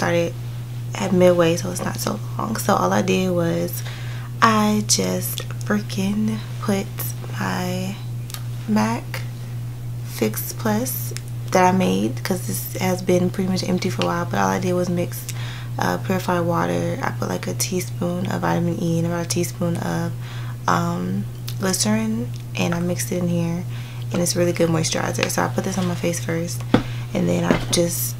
started at midway, so it's not so long. So all I did was I just freaking put my MAC Fix Plus that I made, because this has been pretty much empty for a while, but all I did was mix purified water. I put like a teaspoon of vitamin E and about a teaspoon of glycerin, and I mixed it in here, and it's really good moisturizer. So I put this on my face first, and then I just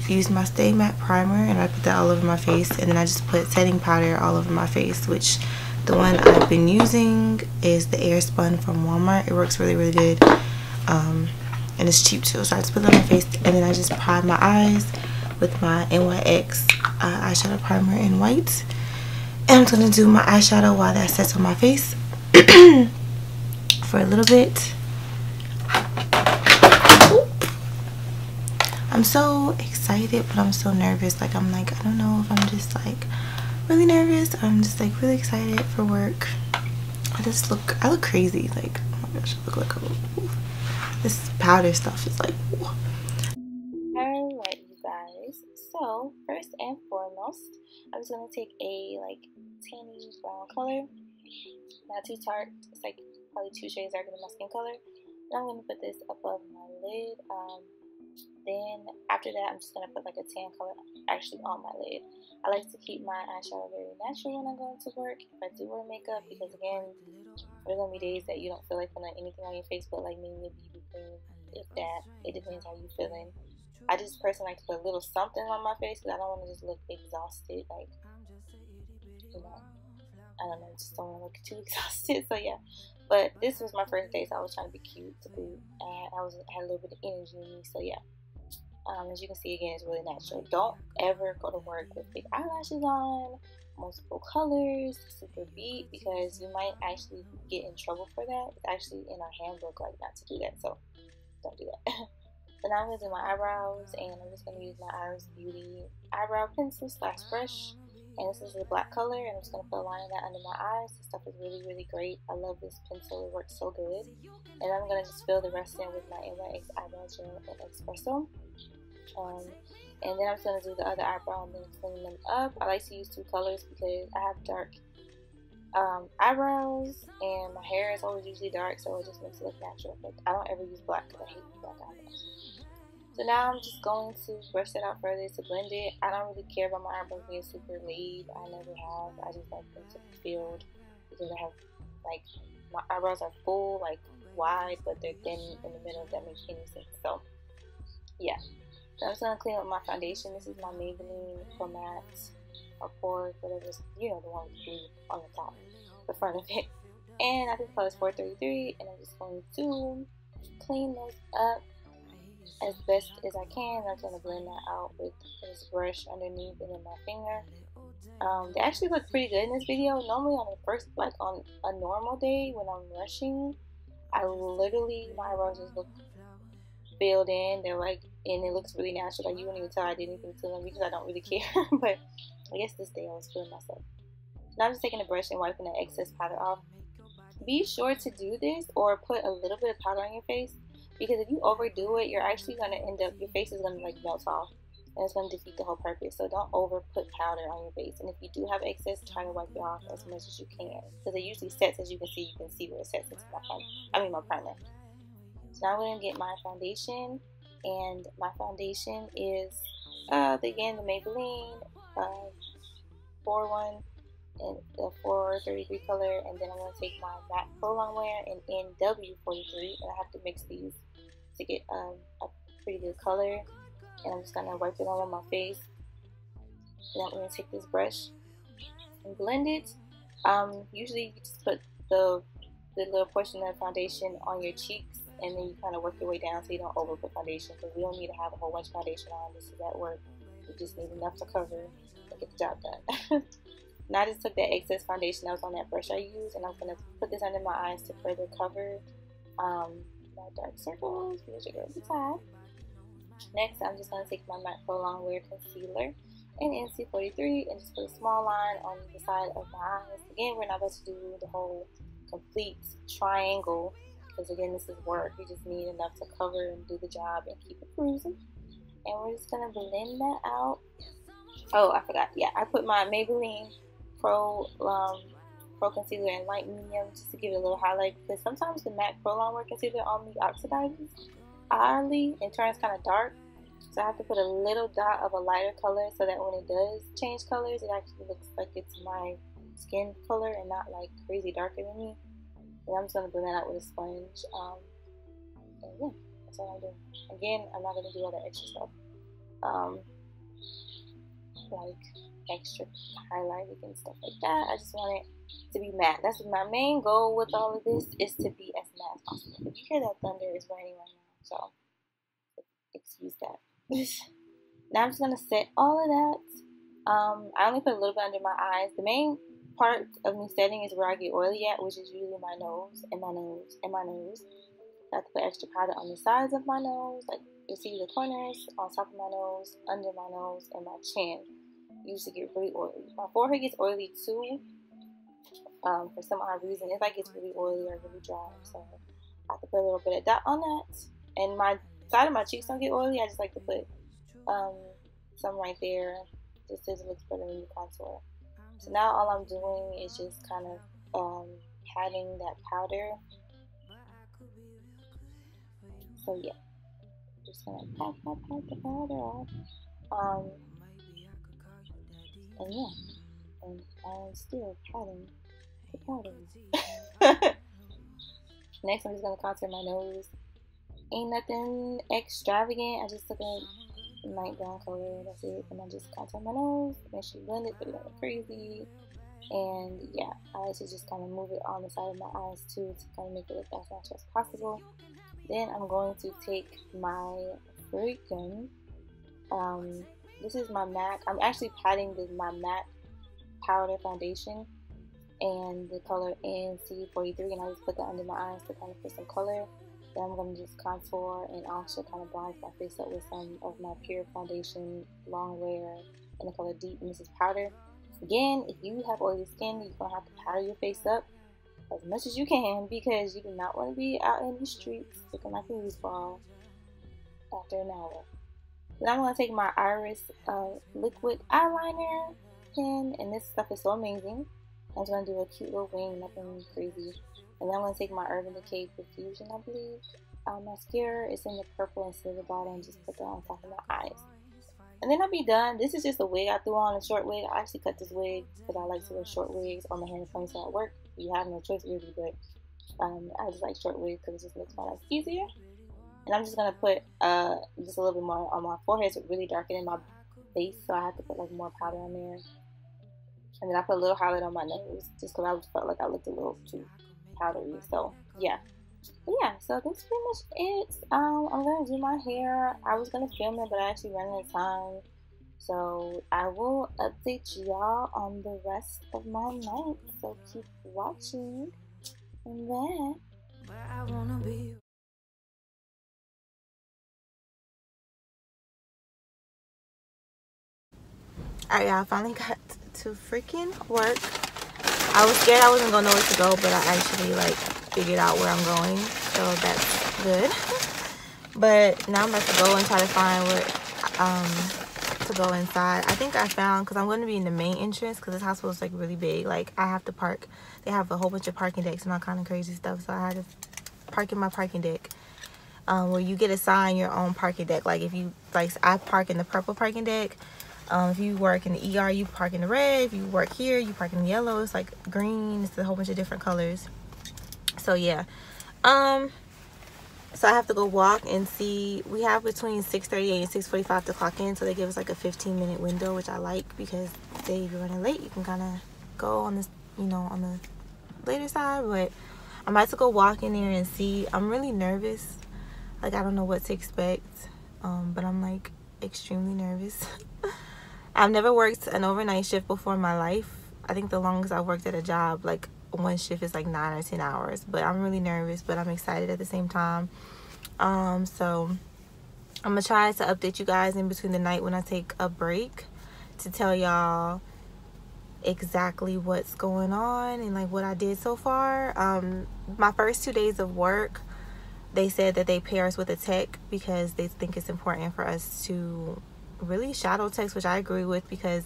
used my Stay Matte primer, and I put that all over my face, and then I just put setting powder all over my face, which the one I've been using is the Airspun from Walmart. It works really, really good, and it's cheap too. So I just put that on my face, and then I just prime my eyes with my NYX eyeshadow primer in white. And I'm just gonna do my eyeshadow while that sets on my face for a little bit. I'm so excited, but I'm so nervous. Like, I'm like, I don't know if I'm just like really nervous or I'm just like really excited for work. I look crazy. Like, oh my gosh, I look like this powder stuff is like, whoa. Alright, you guys. So first and foremost, I'm just gonna take a like tanny brown color, not too tart. It's like probably 2 shades darker than my skin color. And I'm gonna put this above my lid. Then after that, I'm just going to put like a tan color actually on my lid. I like to keep my eyeshadow very natural when I'm going to work, if I do wear makeup, because again, there's going to be days that you don't feel like putting anything on your face but like maybe a BB cream, if that. It depends how you're feeling. I just personally like to put a little something on my face because I don't want to just look exhausted, like, you know, I don't know, just don't want to look too exhausted. So yeah, but this was my first day, so I was trying to be cute to boot, and I had a little bit of energy in me, so yeah. As you can see, again, it's really natural. Don't ever go to work with big eyelashes on, multiple colors, super beat, because you might actually get in trouble for that. It's actually in our handbook, like, not to do that, so don't do that. So now I'm going to do my eyebrows, and I'm just going to use my Irisbeautynyc eyebrow pencil / brush, and this is a black color, and I'm just going to put a line of that under my eyes. This stuff is really, really great. I love this pencil. It works so good. And I'm going to just fill the rest in with my NYX eyebrow gel and espresso. And then I'm just going to do the other eyebrow and then clean them up. I like to use 2 colors because I have dark eyebrows, and my hair is always usually dark, so it just makes it look natural. But I don't ever use black because I hate black eyebrows. So now I'm just going to brush that out further to blend it. I don't really care about my eyebrows being super laid. I never have. I just like them to be filled because I have, like, my eyebrows are full, like wide, but they're thin in the middle, if that makes any sense. So yeah. So I'm just going to clean up my foundation. This is my Maybelline Pro Matte or Pore, whatever, you know, the one with the blue on the top, the front of it. And I think the color is 433, and I'm just going to clean those up as best as I can. I'm going to blend that out with this brush underneath and then my finger. They actually look pretty good in this video. Normally on the first, like on a normal day when I'm rushing, I literally, my eyebrows just look filled in. They're like, and it looks really natural. Like, you wouldn't even tell I did anything to them because I don't really care. But I guess this day I was feeling myself. Now I'm just taking a brush and wiping the excess powder off. Be sure to do this or put a little bit of powder on your face, because if you overdo it, you're actually going to end up, your face is going to like melt off, and it's going to defeat the whole purpose. So don't over put powder on your face, and if you do have excess, try to wipe it off as much as you can, because it usually sets. As you can see where it sets into my primer. So now I'm going to get my foundation, and my foundation is again the Maybelline 4-1 in the 433 color, and then I'm going to take my matte pro longwear in NW43, and I have to mix these to get a pretty good color. And I'm just going to wipe it all on my face, and I'm going to take this brush and blend it. Usually you just put the little portion of the foundation on your cheeks, and then you kind of work your way down so you don't over put foundation, because we don't need to have a whole bunch of foundation on. This is at work. We just need enough to cover and get the job done. Now I just took that excess foundation that was on that brush I used, and I'm going to put this under my eyes to further cover my dark circles, because you're going to be tired. Next, I'm just going to take my Matte Pro Longwear Concealer in NC43 and just put a small line on the side of my eyes. Again, we're not about to do the whole complete triangle, because again, this is work. You just need enough to cover and do the job and keep it cruising. And we're just going to blend that out Oh, I forgot. Yeah, I put my Maybelline Pro Concealer in light medium just to give it a little highlight, because sometimes the MAC Pro Longwear Concealer on me oxidizes oddly and turns kind of dark. So I have to put a little dot of a lighter color so that when it does change colors, it actually looks like it's my skin color and not like crazy darker than me. And I'm just going to blend that out with a sponge. And yeah, that's all I'm doing. Again, I'm not going to do all that extra stuff. Like extra highlighting and stuff like that. I just want it to be matte. That's my main goal with all of this, is to be as matte as possible. If you hear that thunder, it's raining right now, so excuse that. Now I'm just gonna set all of that. I only put a little bit under my eyes. The main part of me setting is where I get oily at, which is usually my nose and my nose and my nose. I have to put extra powder on the sides of my nose, like you see the corners, on top of my nose, under my nose, and my chin. Usually get really oily. My forehead gets oily too. For some odd reason, it like gets really oily or really dry. So I have to put a little bit of dot on that. And my side of my cheeks don't get oily. I just like to put some right there, just as it looks better when you contour. So now all I'm doing is just kind of patting that powder. So yeah, just gonna pat the powder off. And yeah, and I'm still patting the powder. Next, I'm just gonna contour my nose. Ain't nothing extravagant. I just took a light brown color. That's it. And I just contour my nose. Make sure you blend it, but it don't crazy. And yeah, I like to just kind of move it on the side of my eyes too, to kind of make it look as natural as possible. Then I'm going to take my freaking this is my MAC. I'm actually patting my MAC powder foundation and the color NC43, and I just put that under my eyes to kind of put some color. Then I'm going to just contour and also kind of bronze my face up with some of my pure foundation long wear in the color Deep Mrs. Powder. Again, if you have oily skin, you're going to have to powder your face up as much as you can, because you do not want to be out in the streets looking like a greaseball after an hour. Then I'm going to take my Iris liquid eyeliner pen, and this stuff is so amazing. I'm just going to do a cute little wing, nothing crazy. And then I'm going to take my Urban Decay Profusion, I believe, mascara. It's in the purple and silver bottle, and just put that on top of my eyes. And then I'll be done. This is just a wig I threw on, a short wig. I actually cut this wig because I like to wear short wigs on my hair and ponytail at work. You have no choice really, but I just like short wigs because it just makes my life easier. And I'm just going to put just a little bit more on my forehead. It's really darker than my base, so I have to put like more powder on there. And then I put a little highlight on my nose just because I just felt like I looked a little too powdery. So yeah. But yeah, so that's pretty much it. I'm going to do my hair. I was going to film it, but I actually ran out of time. So I will update y'all on the rest of my night. So keep watching. And then where I wanna be. Alright, y'all, I finally got to freaking work. I was scared I wasn't gonna know where to go, but I actually like figured out where I'm going, so that's good. But now I'm about to go and try to find where to go inside. I think I found, because I'm going to be in the main entrance, because this hospital is like really big. Like I have to park. They have a whole bunch of parking decks and all kind of crazy stuff, so I had to park in my parking deck. Where you get assigned your own parking deck. Like if you like, I park in the purple parking deck. If you work in the ER, you park in the red. If you work here, you park in the yellow. It's like green. It's a whole bunch of different colors. So yeah. So I have to go walk and see. We have between 6:38 and 6:45 to clock in. So they give us like a 15-minute window, which I like, because say if you're running late, you can kind of go on this, you know, on the later side. But I'm about to go walk in there and see. I'm really nervous. Like I don't know what to expect. But I'm like extremely nervous. I've never worked an overnight shift before in my life. I think the longest I've worked at a job, like one shift, is like 9 or 10 hours. But I'm really nervous, but I'm excited at the same time. So I'm gonna try to update you guys in between the night when I take a break to tell y'all exactly what's going on and like what I did so far. My first 2 days of work, they said that they pair us with a tech because they think it's important for us to really shadow techs, which I agree with, because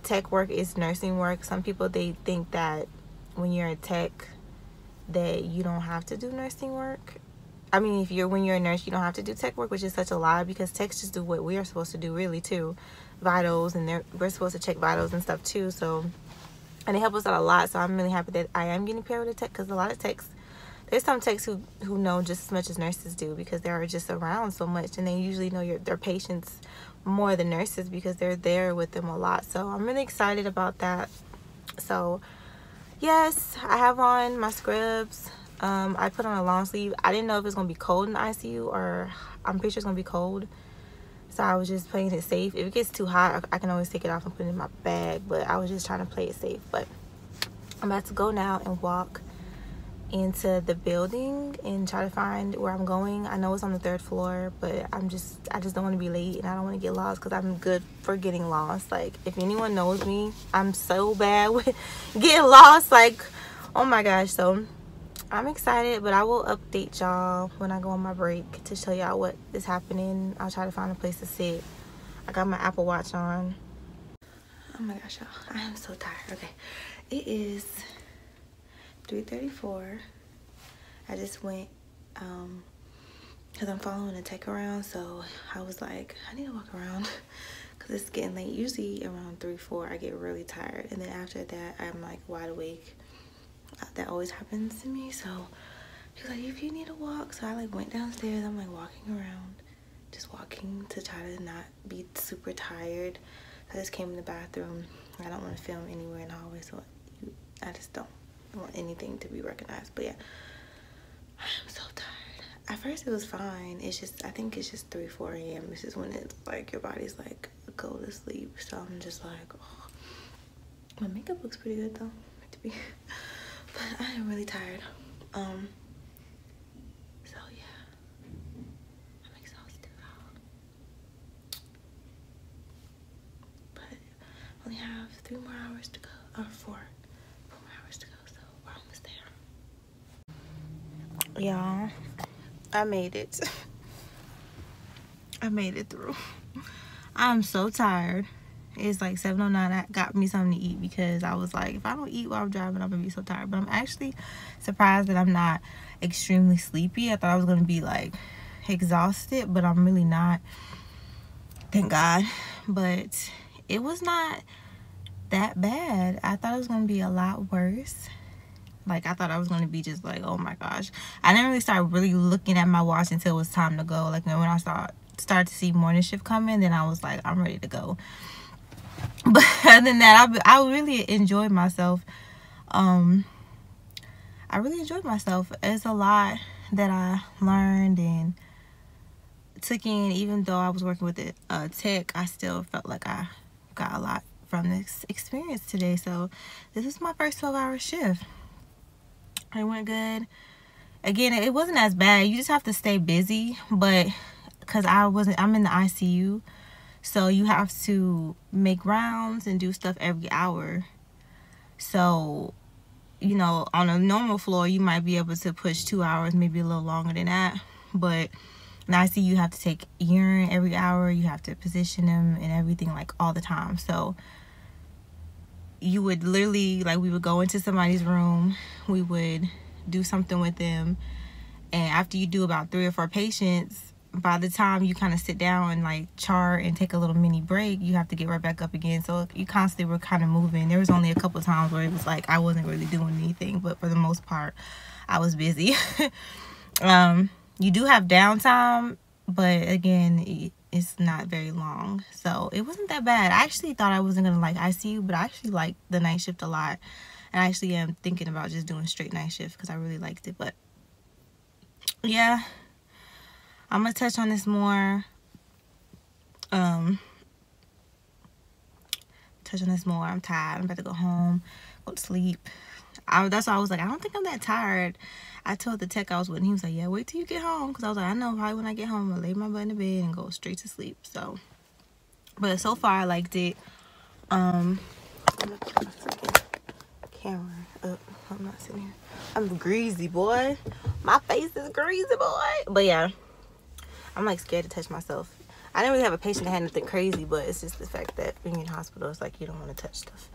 tech work is nursing work. Some people, they think that when you're a tech that you don't have to do nursing work. I mean, when you're a nurse, you don't have to do tech work, which is such a lie, because techs just do what we are supposed to do, really, too. Vitals, and we're supposed to check vitals and stuff too. So, and they help us out a lot. So I'm really happy that I am getting paired with a tech, because a lot of techs, there's some techs who know just as much as nurses do, because they're just around so much, and they usually know their patients more than nurses, because they're there with them a lot. So I'm really excited about that. So yes, I have on my scrubs. I put on a long sleeve. I didn't know if it's gonna be cold in the ICU, or I'm pretty sure it's gonna be cold, so I was just playing it safe. If it gets too hot, I can always take it off and put it in my bag, but I was just trying to play it safe. But I'm about to go now and walk into the building and try to find where I'm going. I know it's on the 3rd floor, but I just don't want to be late, and I don't want to get lost, because I'm good for getting lost. Like, if anyone knows me, I'm so bad with getting lost, like, oh my gosh. So I'm excited, but I will update y'all when I go on my break to show y'all what is happening. I'll try to find a place to sit. I got my Apple Watch on. Oh my gosh, y'all, I am so tired. Okay, it is 3:34. I just went because I'm following a tech around, so I was like, I need to walk around because it's getting late. Usually around 3-4 I get really tired, and then after that I'm like wide awake. That always happens to me. So she was like, if you need to walk, so I like went downstairs. I'm like walking around, just walking to try to not be super tired. I just came in the bathroom. I don't want to film anywhere in the hallway, so I just don't want anything to be recognized. But yeah, I am so tired. At first it was fine. It's just, I think it's just 3-4 a.m. This is when it's like your body's like go to sleep. So I'm just like, oh. My makeup looks pretty good though, to be. But I am really tired. So yeah, I'm exhausted. But I only have 3 more hours to go, or 4 more hours to go, so we're almost there. Y'all, I made it. I made it through. I'm so tired. It's like 7:09. I got me something to eat, because I was like, if I don't eat while I'm driving, I'm gonna be so tired. But I'm actually surprised that I'm not extremely sleepy. I thought I was gonna be like exhausted, but I'm really not, thank God. But it was not that bad. I thought it was gonna be a lot worse. Like, I thought I was gonna be just like, oh my gosh. I didn't really start really looking at my watch until it was time to go. Like, when I started to see morning shift coming, then I was like, I'm ready to go. But other than that, I really enjoyed myself. I really enjoyed myself. It's a lot that I learned and took in. Even though I was working with a tech, I still felt like I got a lot from this experience today. So this is my first 12-hour shift. It went good. Again, it wasn't as bad. You just have to stay busy, but because I'm in the ICU. So you have to make rounds and do stuff every hour. So, you know, on a normal floor, you might be able to push 2 hours, maybe a little longer than that. But in ICU, you have to take urine every hour. You have to position them and everything, like, all the time. So you would literally, like, we would go into somebody's room. We would do something with them. And after you do about 3 or 4 patients, by the time you kind of sit down and like chart and take a little mini break, you have to get right back up again. So you constantly were kind of moving. There was only a couple times where it was like I wasn't really doing anything, but for the most part I was busy. You do have downtime, but again, it's not very long, so it wasn't that bad. I actually thought I wasn't gonna like ICU, but I actually liked the night shift a lot, and I actually am thinking about just doing straight night shift because I really liked it. But yeah, I'm gonna touch on this more. I'm tired. I'm about to go home, go to sleep. That's why I was like, I don't think I'm that tired. I told the tech I was with, and he was like, yeah, wait till you get home, because I was like, I know probably when I get home I'll lay my butt in the bed and go straight to sleep. So, but so far I liked it. I'm gonna put my freaking camera up. I'm not sitting here. I'm greasy, boy. My face is greasy, boy. But yeah, I'm like scared to touch myself. I didn't really have a patient that had nothing crazy, but it's just the fact that being in hospital, it's like you don't want to touch stuff.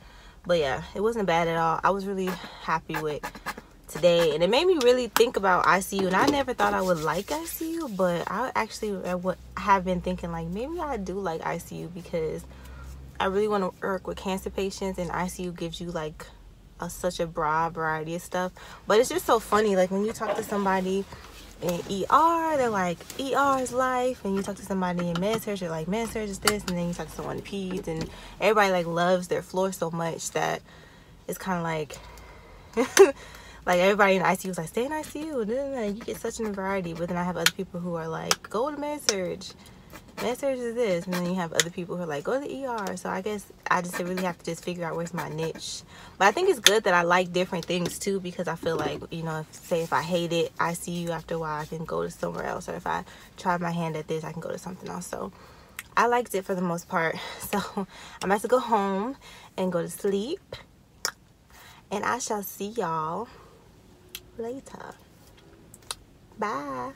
But yeah, it wasn't bad at all. I was really happy with today, and it made me really think about ICU. And I never thought I would like ICU, but I actually have been thinking like maybe I do like ICU, because I really want to work with cancer patients, and ICU gives you like such a broad variety of stuff. But it's just so funny, like when you talk to somebody in ER, they're like, ER is life, and you talk to somebody in med-surg, they're like, med-surg is this, and then you talk to someone in peds, and everybody like loves their floor so much that it's kind of like like everybody in ICU is like, stay in ICU, and then you get such a variety. But then I have other people who are like, go to med-surg, med-surg is this, and then you have other people who are like, go to the ER. So I guess I just really have to just figure out where's my niche. But I think it's good that I like different things too, because I feel like, you know, if I hate it, ICU, after a while I can go to somewhere else, or if I try my hand at this, I can go to something else. So I liked it for the most part. So I'm about to go home and go to sleep, and I shall see y'all later. Bye.